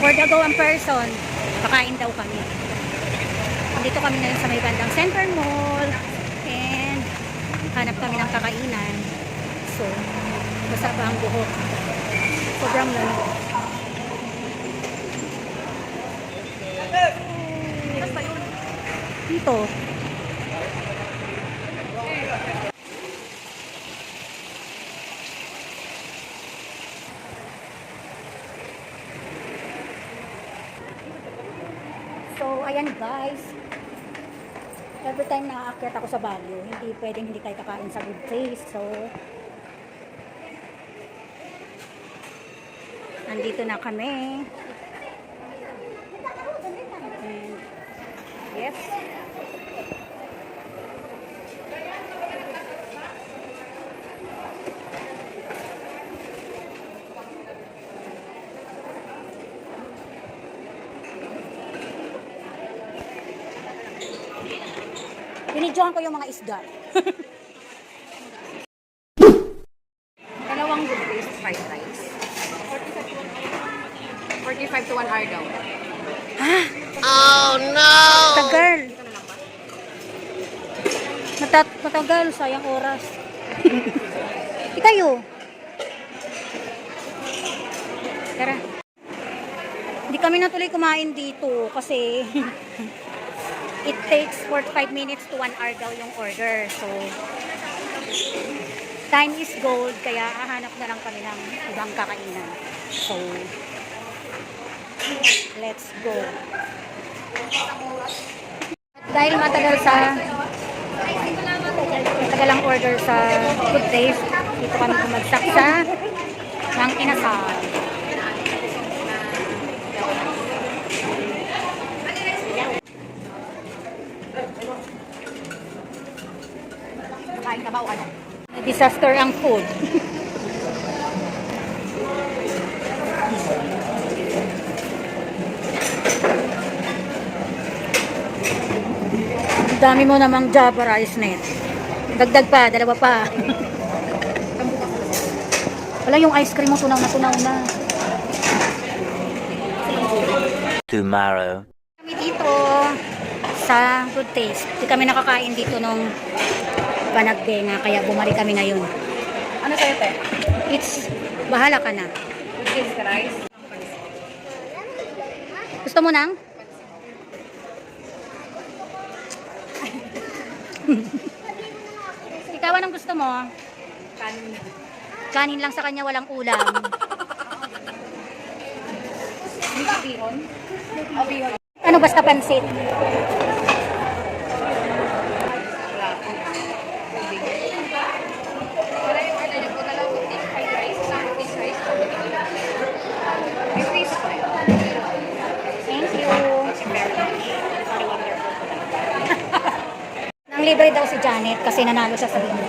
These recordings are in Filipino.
For the go ang person, kakain daw kami. Dito kami ngayon sa may bandang Center Mall. And hanap kami ng kakainan. So, basa pa ang buhok. Sobrang lamig. Dito. So, ayan guys. Every time na aakyat ako sa Baguio, hindi pwedeng hindi tayo kakain sa Good Taste. So, nandito na kami. And, yes. Binidyohan ko yung mga isda. Dalawang Good Taste fried rice. 45 to 1 hour daw. Ha? Oh no! Tagal. Matagal. Sayang oras. Ikayo. Tara. Hindi kami natuloy kumain dito kasi it takes 45 minutes to 1 hour daw yung order. So, time is gold. Kaya hahanap na lang kami ng ibang kakainan. So, let's go. Dahil matagal ang order sa Good Taste, dito kami bumagsak sa Mang Inasal. Kain ka ba o ano? Disaster ang food. Dami mo namang Java rice net. Dagdag pa, dalawa pa. Wala yung ice cream mo, tunaw na. Tomorrow. Kami dito sa Good Taste. Hindi kami nakakain dito nung panagbe nga, kaya bumalik kami ngayon. Ano sa'yo, te? It's, bahala ka na. Good Taste rice. Gusto mo nang? Ikaw, anong gusto mo? Kanin. Kanin lang sa kanya, walang ulam. Bihon? O bihon? Ano basta pansit? Wala yung order niyo po. Dalawang Good Taste fried rice. Isang Good Taste rice. May face pa yun. Thank you. Nang libre daw si Janet kasi nanalo siya sa bingo.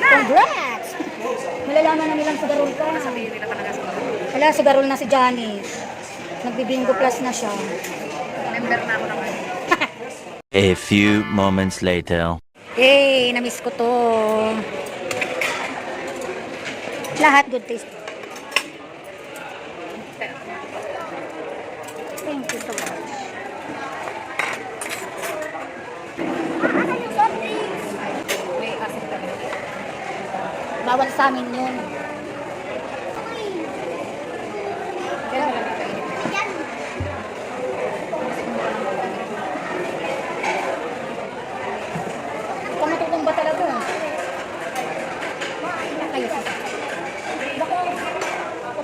Congrats! Malalaman na nilang sugarol ka. Sabihin nila talaga sa mga. Wala, sugarol na si Janet. Nagbibingo plus na siya. Member na ako naman. A few moments later. Hey, namiss ko to. Lahat Good Taste. Thank you so much. May acid ka rin. Bawal sa amin yun. Kaya wala na kainin. Ikaw matutong ba talaga? Kayo sa. Bako,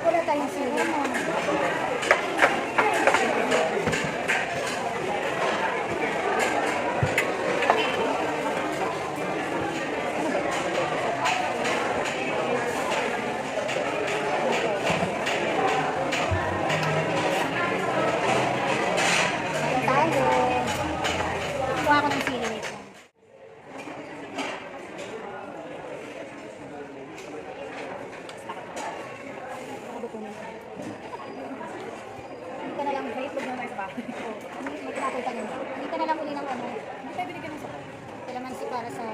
wala tayong sili. Tayo. Kuha ko ng sili nito. Hindi ka na lang break. Huwag mo mais pa. Hindi ka na Hindi ka na lang uli ng ano. Hindi tayo binigyan ng sabaw. Kalamansi para sa...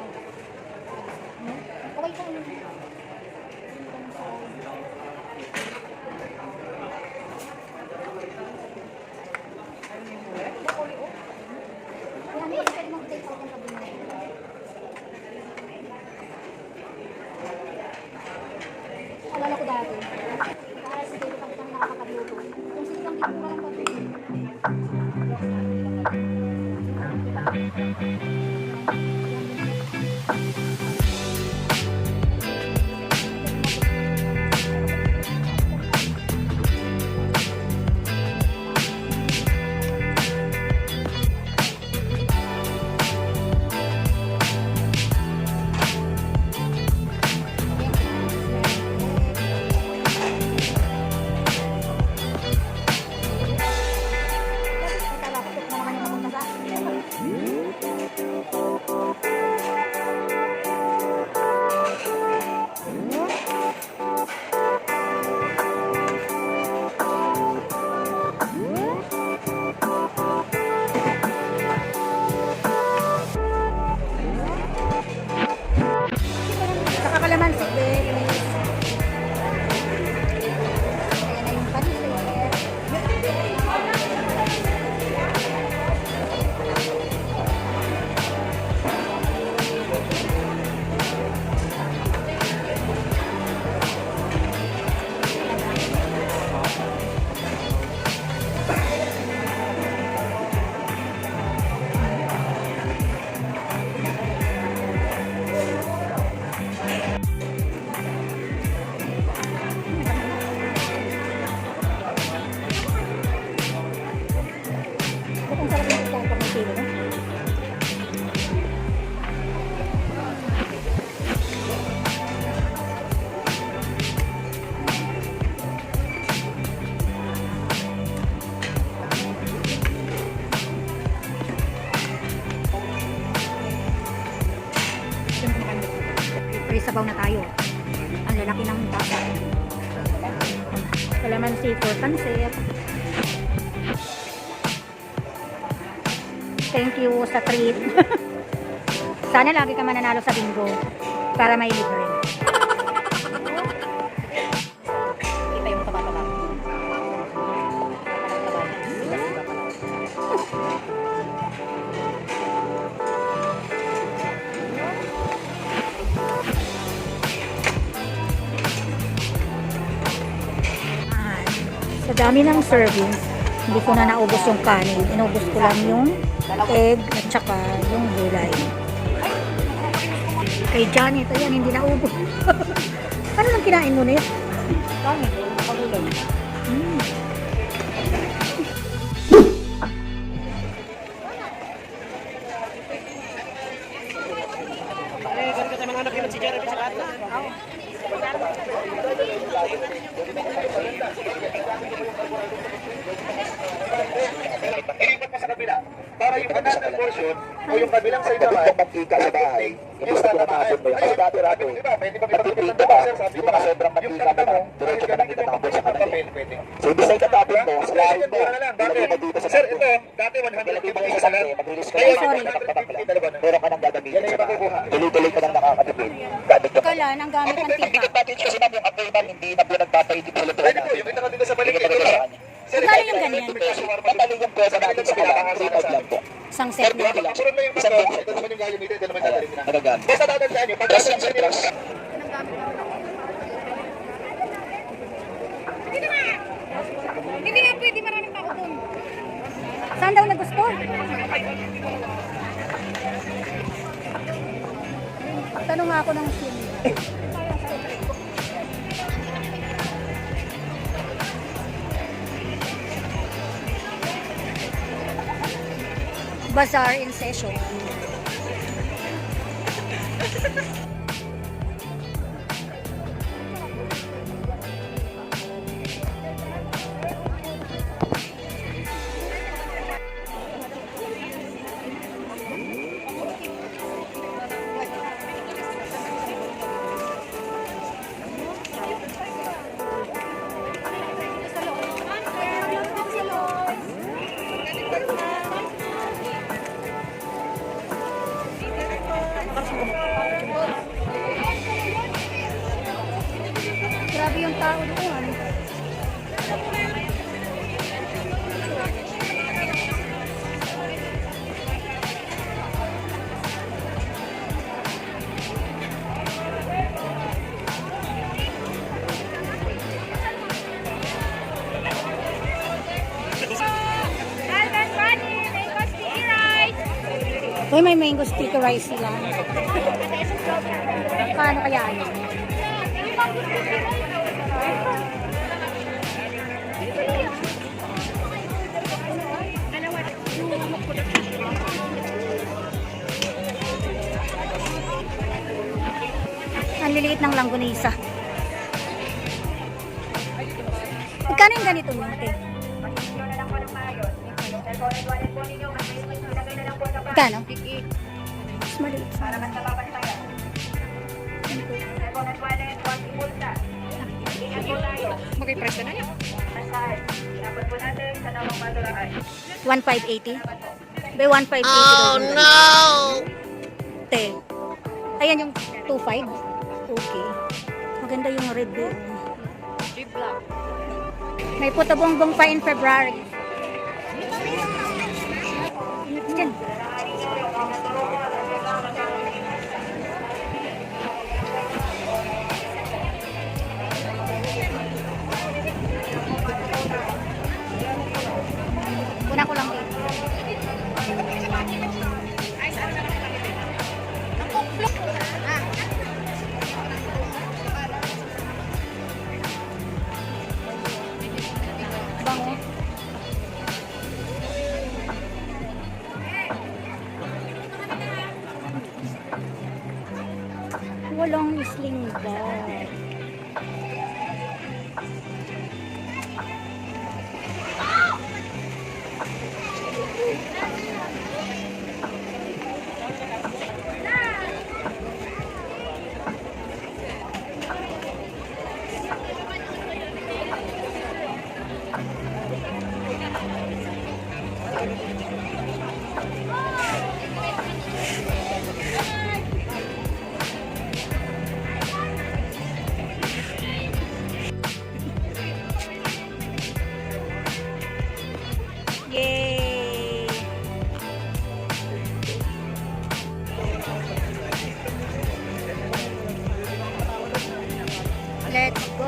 Kaway ko. Alala ko dati. Para sa dito pag kami nakakapagluto. Kung sitang dito pa lang pati. Saka kalamansi guys. Ayan na yung pansit. Kung sarap yung pagkain pag may sili, no? May sabaw na tayo. Ang lalaki ng tasa. Kalamansi for pansit. Thank you sa treat. Sana lagi ka mananalo sa bingo para may libre. Iba yung taba-taba. Sa dami ng servings, hindi ko na naubos yung kanin. Inubos ko lang yung egg at saka yung gulay. Kay Janet, ayan, hindi naubos. Ano lang kinain mo na yun? Kanin, pagulay. Ilipat mo sa kabila. Para yung another portion o yung kabilang side naman, mantika sa bahay, yung sa tamaan. Kasi dati-dati, Diba, pwede ba nagpipinta ka, yung mga sobrang yung mantika tanda mo, na, diretso ka nang itatapon sa kanila. papel, pwede. So, ibig sa itatapon mo, sa lahat mo, Ito na lang. ilagay mo dito sa Sir, sakto. ito, dati 100 Ilagay mo yung sa isa lang. sakto, mag-release ka Ngayon, lang, 150 dalawa na. meron ka nang gagamitin Yan ang sa bahay. makukuha. Tuloy-tuloy ka nang nakakatipid. Gamit ka. Kalan, ang gamit Ang ng ticket tika. package kasi namin, yung apoy man, hindi na po nagpapaitip sa lutuan Pwede po, yung kita ka dito sa balik. Hindi ka Ito talaga lang. sa kanya. Sir, Magkano yung ganyan? Madali yung pwesa natin sa kalaan, 3 lang po. Isang set na. Sunod na yung Isang ito. box. Ito naman yung gagamitin. Ito naman yung dadalhin na. Nagagamit. Basta tatandaan nyo, pag Trust lang sa trust. Hindi nga pwede, maraming tao doon. Saan daw na gusto? Tanong nga ako ng sim. Bazaar in session. Grabe yung tao doon. Uy, may mango sticky rice sila. Paano kaya yun? Ang liliit ng langgunisa. Magkano yung ganito nyo, te? Magkano? Mas maliit. Mag-price na yan. 1,580? Be, 1,580. Oh, no! Te. Ayan yung 2,500. Okay. Maganda yung red beer. G-Block. May puto bongbong pa in February. Diyan. Una ko lang dito. Bango. Walang isling ba? Yay! Let's go!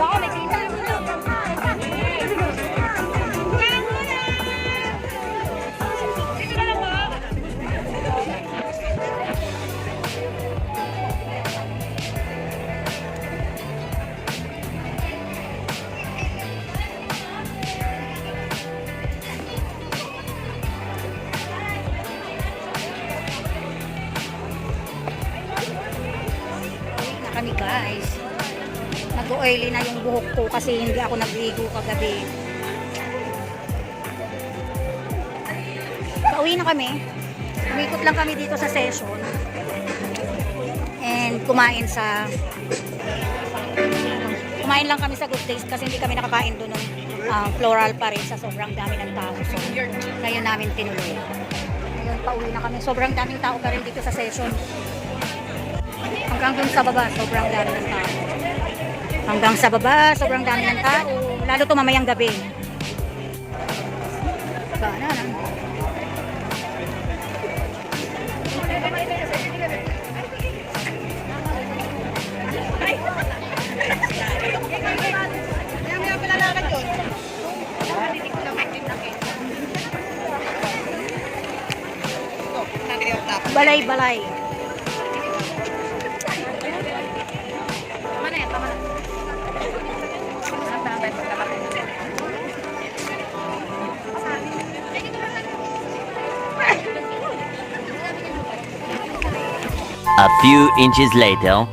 Baka may kita. Kami guys, nag-oily na yung buhok ko kasi hindi ako nagligo kagabi. Pauwi na kami. Umikot lang kami dito sa session and kumain lang kami sa Good Days kasi hindi kami nakakain doon ng floral pa rin sa sobrang dami ng tao. So, ngayon namin tinuloy. Ngayon pauwi na kami. Sobrang daming tao pa rin dito sa session. Hanggang dun sa baba, sobrang dami ng tao. Hanggang sa baba, sobrang dami ng tao. Lalo to mamayang gabi. Sana na. Balay-balay. Tama na yan, tama na. A few inches later.